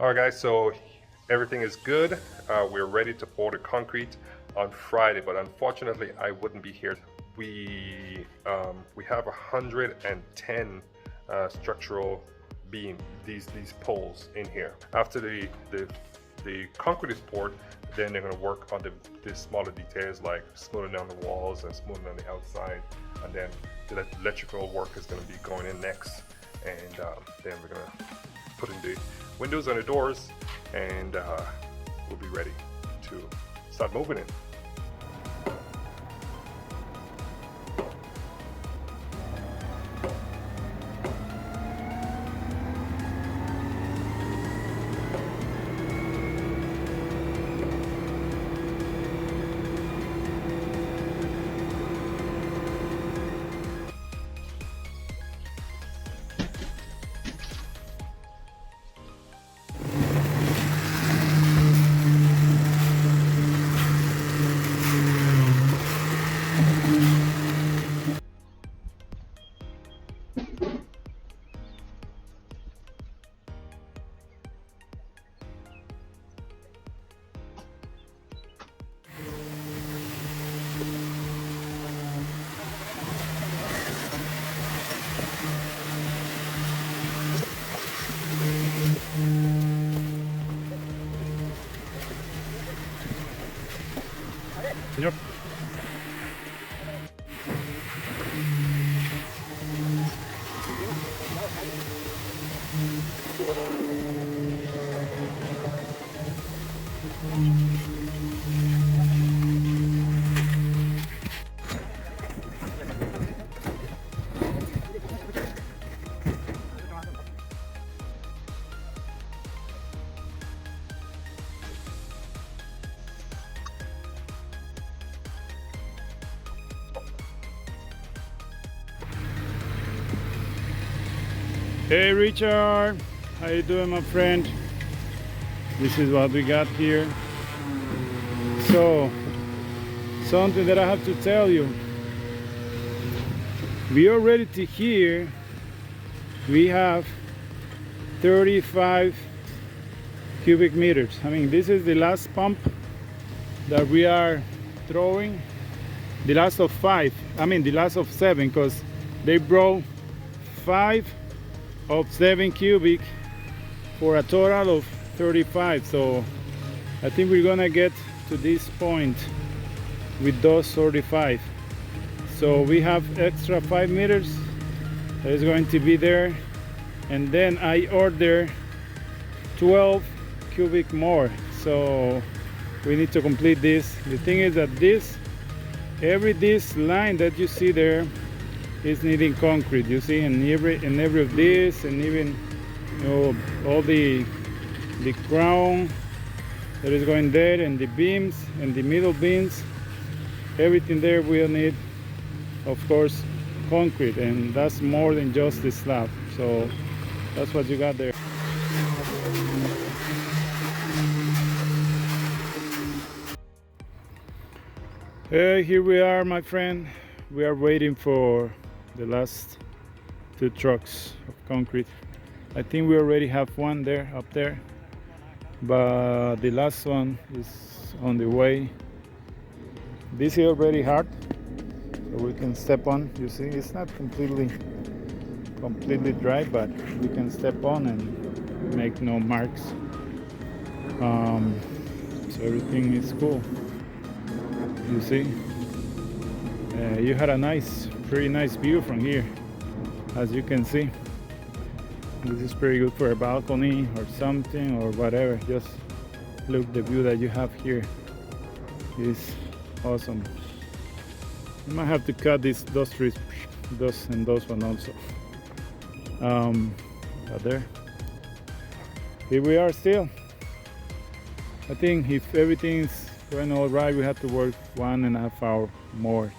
All right, guys, so everything is good. We're ready to pour the concrete on Friday, but unfortunately, I wouldn't be here. We have 110 structural beam, these poles in here. After the concrete is poured, then they're going to work on the smaller details like smoothing down the walls and smoothing on the outside, and then the electrical work is going to be going in next, and then we're going to put in the windows and the doors, and we'll be ready to start moving in. Señor. Hey Richard, how you doing, my friend? This is what we got here. So, something that I have to tell you. We are ready to hear. We have 35 cubic meters. I mean, this is the last pump that we are throwing. The last of 5. I mean, the last of 7, because they brought 5 of 7 cubic for a total of 35. So I think we're gonna get to this point with those 35. So we have extra 5 meters that is going to be there, and then I order 12 cubic more. So we need to complete this. The thing is that this line that you see there is needing concrete, you see, and every of this, and even, you know, all the crown that is going there, and the beams and the middle beams, everything there will need, of course, concrete, and that's more than just the slab. So that's what you got there. Here we are, my friend. We are waiting for the last 2 trucks of concrete. I think we already have one there, up there, but the last one is on the way. This is already hard, so we can step on. You see, it's not completely dry, but we can step on and make no marks. So everything is cool. You see, you had a pretty nice view from here, as you can see. This is pretty good for a balcony or something, or whatever. Just look, the view that you have here is awesome. You might have to cut those trees, those and those one also. But there, here we are still. I think if everything's going all right, we have to work 1.5 hours more